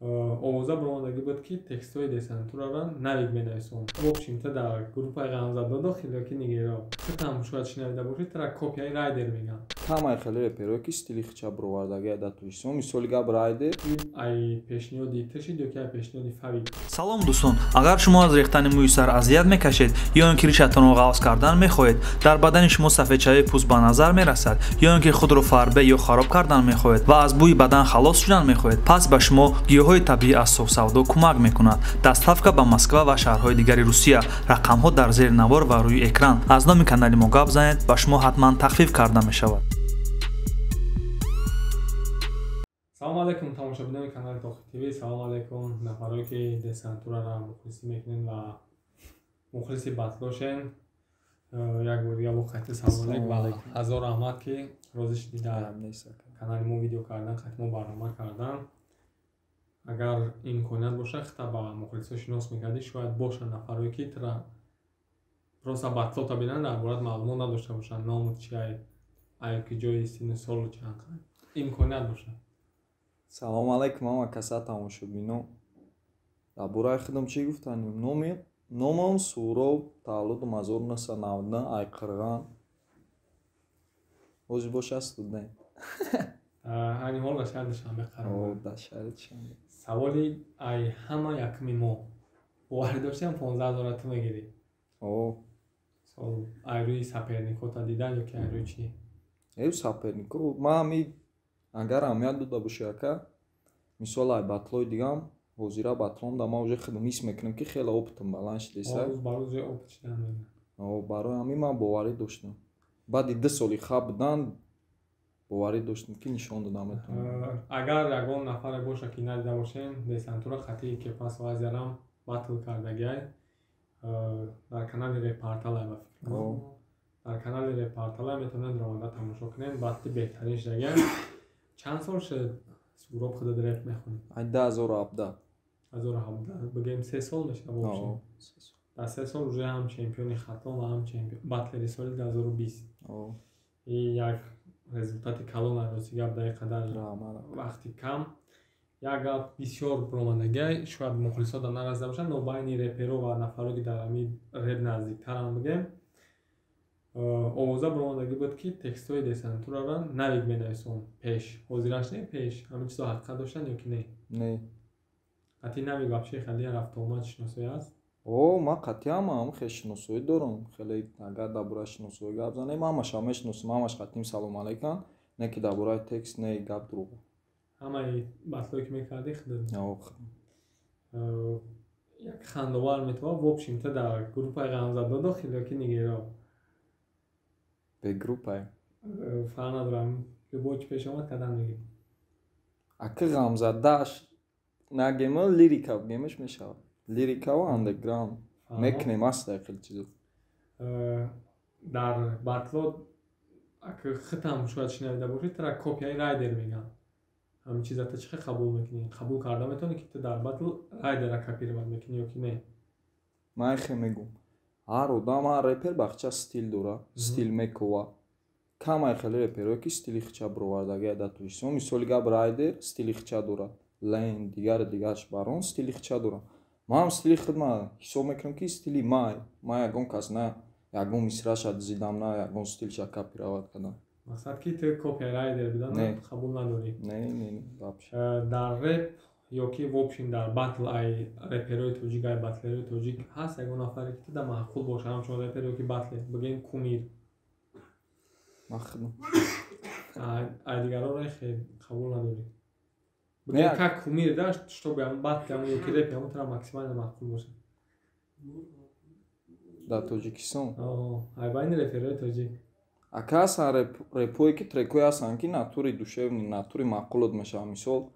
овоза баромадагӣ буд ки текстҳои десантураро навик менависон. В общем-то дар группаи ғамзада дохил ёки нигеро. Хитам шояд шинавида бошед, тара копияи райдер мегӯям. Ҳамаи хеле реперҳое ки стили хича бировардаги датуишсон мисоли гап райдер ай пешниҳоди тишид ёки ай пешниҳоди фавик. салом дӯстон, агар шумо аз рехтани мӯи сар азият мекашед ё ин ки ришатонро ғафз кардан мехоҳед, дар бадани шумо сафедшавии пӯст ба назар мерасад ё ин ки худро фарбе ё хароб кардан мехоҳед ва аз бӯи бадан халос шудан мехоҳед, пас ба шумо гиёҳҳои табиӣ аз совсавдо кӯмак мекунад. Дастафка ба Москва ва шаҳрҳои дигари Русия. Рақамҳо дар зери навор ва рӯи экран. Аз номи канали мо гап занед, ба шумо ҳатман тахфиф карда мешавад. салом алайкум тамошобинони канали Тохир ТВ. Салом алайкум нафароне ки десантураро мухлисӣ мекунед ва мухлиси батлошен. Як бор дига вақти салом алайкум ва ҳазор раҳмат ки розӣ шудед дар канали мо видео кардан, хатмо барнома кардан. Агар имконият боша хита ба мухлисо шинос мекардӣ, шояд бошанд нафароне ки тра просто батлота бинанд, дар бораат маълумот надошта бошанд, номут чия, ай ки ҷои синну солу чанд имконият бошад. салом алайкум ҳама каса тамошобино. дар бораи худам чӣ гуфтанем? номам Суроб, таваллудум 1990, Айқирған. ҳозир боша студент. ҳани ҳол дар шаҳри Душанбе қарор дорам. дар шаҳри Душанбе. саволи ай ҳама якми мо боварӣ доштем 15,000 ту мегирӣ. ай рӯи саперникота дидан ёки ай рӯи чӣ? Сапернико ман ҳами агар аҳамият дода боша яка мисол ай батлои дигам ҳозира батлом да ман уже худам ҳис мекунам ки хеле опитам баланд шудеса. Барои ҳамин ман боварӣ доштам. Баъди 2 соли хаб будан боварӣ доштам ки нишон додам метавонам. Агар ягон нафаре боша ки надида бошем, десантура хатии кепас ва азярам батл кардагиай дар канали Репорталай ба фикр кунам. дар канали Репорталай метавонед ромада тамошо кунед. батли беҳтарин шудагиай. чанд сол шуд Суроб худод реп мехонед? 2017. 2017 бигем 3 сол меша бошем. дар 3 сол уже ҳам чемпиони хатлон ва ҳам батлери соли 2020. як результати калон арози гап дар қадар вақти кам. як гап бисёр бромадагиай, шояд мухлисо да наразида бошанд, но байни реперо ва нафароки дар ҳамин реп наздиктарам бигем. овоза бромадагӣ буд ки текстҳои десантураро навик менависон пеш. ҳозираш не пеш, ҳамин чизо ҳақиқат доштанд ёки не? Не. қатъи навик вообще хеле рафтуомад шиносоӣ аст? ман қатъиам хеле шиносоӣ дорам. хеле агар дар бораи шиносоӣ гап занем, ҳамаша мешиносам, ҳамаш қатъим салом алайкум, не ки дар бораи текст не гап дуруғ. ҳамаи батлое ки мекардӣ худод? як хандовар метавонад в общем-то дар группаи ғамзада дохил ёки нигеро? Группай фарқ надорам, любой чӣ пеш омад кадан мегӣ. ака ғамзадаш нагема лирика бигемаш мешавад. лирика ва андеграунд мекунем аст хеле чизо. дар батло ака хитам шояд шинавида бошед, тара копияи райдер мегӯям. ҳамин чизата чӣ қабул мекунӣ? қабул карда метавонӣ ки ту дар батл райдера копировать мекунӣ ёки не? ман хе мегӯм ҳар одам, ҳар репер бахча стил дора, стил мекова. камай хеле реперҳое ки стили хича бировардаги датуишсон, мисоли гап райдер стили хича дорад, лен дигараш барон стили хича дорад. ман ҳам стили худман ҳисоб мекунам ки стили ман ягон кас на ягон мисраша дизидам, на ягон стилша копировать кардам. мақсад ки ту копияи райдер бидан қабул надорӣ? Не дар реп ёки в общем дар батл ай реперои тоҷик, ай батлерои тоҷик ҳаст ягон нафаре ки туда маъқул боша, ҳамчун репер ёки батлер, бигем Кумир. ай дигароро хеле қабул надорӣ? бигем как Кумир дашт, чтоб ягон батл ёки реп ягон тара максимально маъқул боша дар Тоҷикистон. ай байни реперои тоҷик ака ҳастанд репҳое ки трекҳое ҳастанд ки натури душевни, натури маъқулот мешавад. мисол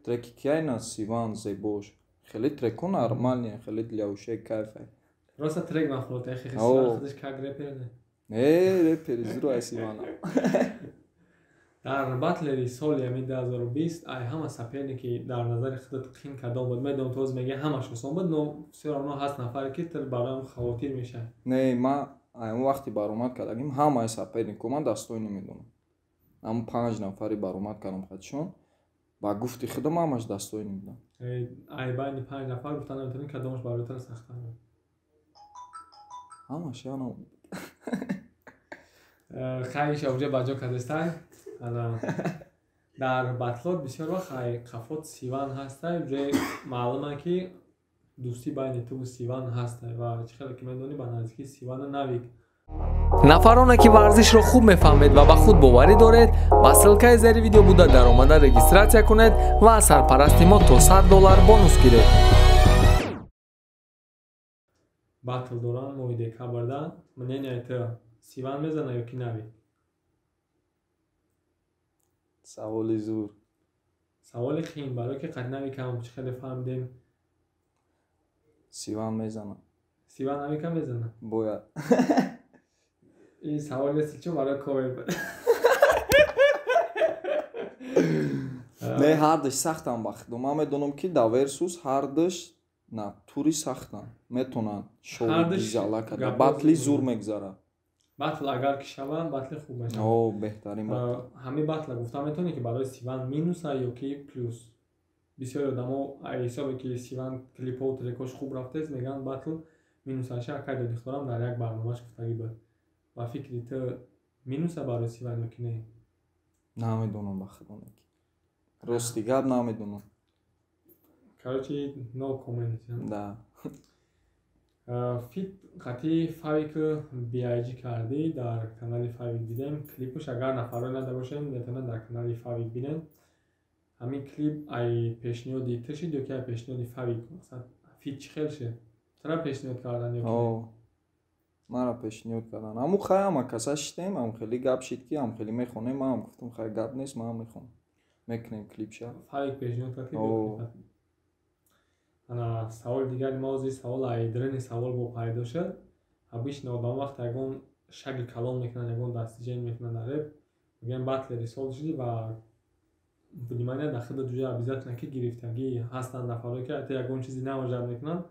треки Кияйна Сиван Зебош хеле треко нормальне, хеле дилявушаи кайфе. роста трек махулота хеле худаш как репер не? репери зуру ай Сивана. дар батлери соли ҳамин 2020 ай ҳама саперники дар назари худат қин кадом буд? медонам то ҳозир мегӯи ҳамаш осон буд, но все равно ҳаст нафаре ки ту бароям хавотир мешавад. Не, ман ҳамон вақти баромад кардагим ҳамаи сапернико ман дастoi намедонам. ҳамон 5 нафари баромад кардам хатшон. ба гуфти худо ҳамаш достоин будам. ай байни 5 нафар гуфтан метавонӣ кадомаш бароятар сахтар буд. Ҳамаш яна хайш овҷа баҷо кадестай. Ана дар батлот бисёр вақт хай қафот сиван ҳастай. Уже маълума ки дӯстӣ байни ту сиван ҳастай ва чӣ хеле ки медонӣ ба наздикӣ сивана навик. нафароне ки варзишро хуб мефаҳмед ва ба худ боварӣ доред, ба ссилкаи зери видео буда даромада регистратсия кунед ва аз сарпарасти мо то $100 бонус гиред. Батл дорам моҳи декабрда. Мнение ту сиван мезана ё ки навик? саволи зур. Саволи қиин, барои ки қад навикам чӣ хеле фаҳмидем. Сиван мезанам. Сиван навикам мезана? Бояд. این سوال است چون برای کویر بود. Не ҳардаш сахтан бахтум. Ман медонам ки да версус ҳардаш на тури сахтан. Метонан шоҳиди зала карда. Батли зур мегзара. батл агар ки шаванд батли хуб мешавад. О, беҳтарин батл. ҳамин батла гуфта метавонӣ ки барои сиван минуса ё ки плюс. бисёри одамо ҳисобе ки сиван клипҳо трекош хуб рафтест меган батл минусаша акай додихторам дар як барномаш гуфтагӣ буд. Ба фикри ту минуса барои сиван ё ки не? Намедонам ба худо ки. Рости гап намедонам. Короче, no comment. Да. Фит қати фавик BIG кардӣ дар канали фавик дидем. Клипуш агар нафарои нада бошем метавонад дар канали фавик бинем. Ҳамин клип ай пешниҳоди ту шид ё ки ай пешниҳоди фавик? Фит чӣ хел шуд? Тара пешниҳод кардан ё ки не? Мара пешниҳод кардан. Аму хай ама каса шидем, ам хеле гап шид ки ам хеле мехонем, ман гуфтам хай гап нест, ман мехонам. Мекунем клипша. Фавик пешниҳод кард ки клип. Ана саволи дигари мози савол айдрини савол бо пайдо шуд. Обычно одам вақт ягон шакли калом мекунад, ягон дастиҷаи мекунад дар реп. Мегӯям батле рисол шуди ва внимание дар худ ҷуя обязательно ки гирифтагӣ ҳастанд нафаре ки ати ягон чизи наважад мекунанд.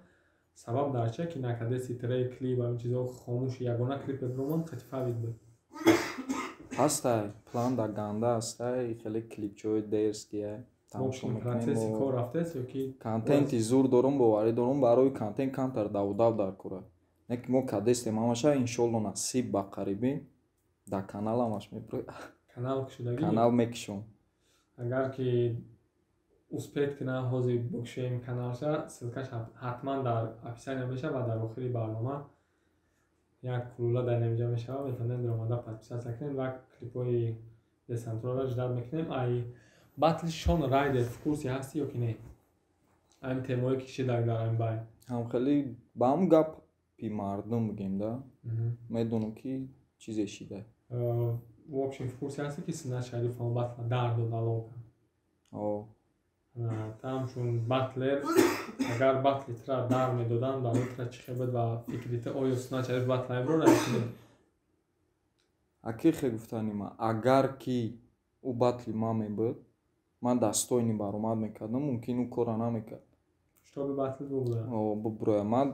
Сабаб дар чия ки накадеси трей клип ва ин чизо хомӯши ягона клипе бромон қати фавик буд. Ҳастай, план да ганда ҳастай, хеле клипчои дерския. Процесси кор рафтест ё ки контенти зур дорум, боварӣ дорум, барои контент камтар давдав дар кора. Не ки мо кадестем ҳамаша иншоалло насиб ба қарибин да канал ҳамаш мепро. Канал кушидагӣ. Канал мекишам. Агар ки успех кунам ҳозир букшем каналша, ссилкаш ҳатман дар описание мешавад ва дар охири барнома як кулула дар навиҷа мешавад. Метавонед ромада подписатсия кунед ва клипҳои десантурро ҷудад мекунем. Ай батли Шон Райдер в курсе ҳастӣ ё ки не? Ҳамин темое ки шидаг дар ҳамин байн. Ҳам хеле ба ҳам гапи мардум бигем да. Медонам ки чизе шида. В общем в курсе ҳастӣ ки Синат Шарифова батла дар дод алока. Там чун батлер агар батли тра дар медоданд барои тра чӣ хел буд ва фикри ту оё Синат Шариф батла меброра ё ки не? Аки хе гуфтани ман агар ки ӯ батли ман мебуд, ман дастойни баромад мекардам, мумкин ӯ кора намекард. Штоби батли буброя. Ман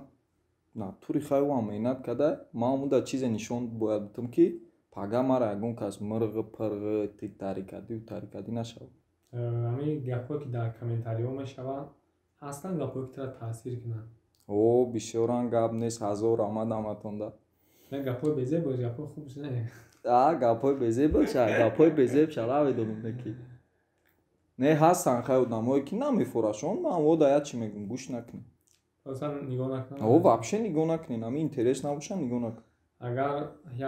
на тури хай ӯам меҳнат карда, ман омуда чизе нишон бояд бутам ки пага мара ягон кас мирғи пирғи ти тарикадӣ тарикадӣ нашавад. Ҳамин гапҳое ки дар комментариҳо мешаванд ҳастанд гапҳое ки тра таъсир кунанд. Бисёран гап нест, ҳазор омад аматонда. Не гапҳои безеб бош, гапҳои хубш не. Гапҳои безеб боша, гапҳои безеб чара медонам ки. Не ҳастанд хай одамое ки намефорашон, ман водая чӣ мегӯм гӯш накунем. Аслан нигоҳ накунам. Вообще нигоҳ накунем, ҳамин интерес набоша нигоҳ накунем. Агар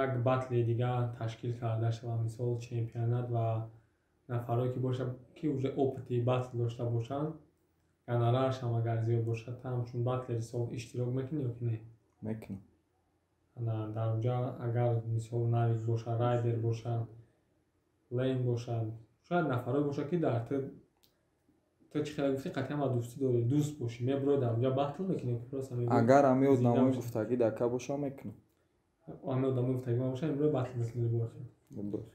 як батли дига ташкил карда шавад, мисол чемпионат ва нафаре ки бошад ки уже опити батл дошта бошанд, гонораршам агар зиёд бошад, там чун батли рисол иштирок мекунӣ ё ки не? Мекунам. Дар онҷа агар мисол Навик бошад, Райдер бошад, Лейн бошад, шояд нафаре бошад ки дар ту чӣ хеле гуфтӣ қатъиан ба дӯстӣ дорӣ, дӯст бошӣ, мебурӣ дар онҷа батл мекунӣ. Агар ҳамин одамои гуфтагӣ дака боша мекунам. Ҳамин одамои гуфтагӣ боша мебурӣ батл мекунӣ бохи.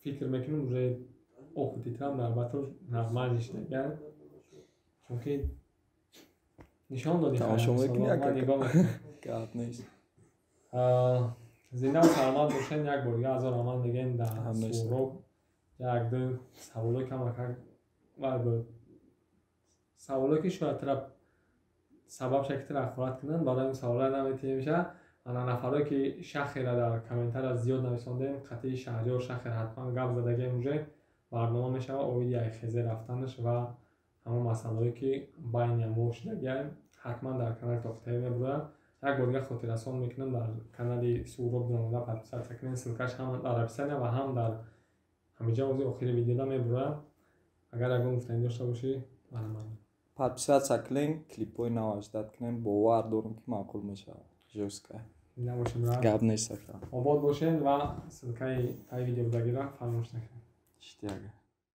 Фикр мекунам уже опити трам дар батл нормал ништаган. Чунки нишон доди тамошо мекунӣ нигоҳ мекунам. Гап нест. Зинда саломат бошед. Як бор дигар ҳазор раман мегем дар сурок як ду саволо камакак саволо ки шояд тара сабаб шаки тара ахварат кунанд барои ин савола наметия меша ана нафаро ки шахера дар комментария зиёд нависондем қатъи шаҳриёр шахер ҳатман гап задагем уже барнома мешава оиди айхезе рафтанаш ва ҳама масъалаҳое ки байни мо шудагиам ҳатман дар канали Тоқи ТВ мебурад. як бор дига хотиррасон мекунам дар канали Суроб номада подписатсия кунед. Ссилкаш ҳам дар описания ва ҳам дар ҳамиҷа ози охири видеода мебурад. агар ягон гуфтанӣ дошта бошӣ манам подписатсия кунем, клипҳои наваш дод кунем, бовар дорам ки маъқул мешавад. жёстка набошем гап нест. обод бошед ва ссилкаи таи видео будагиро фаромӯш накунед. Штяга.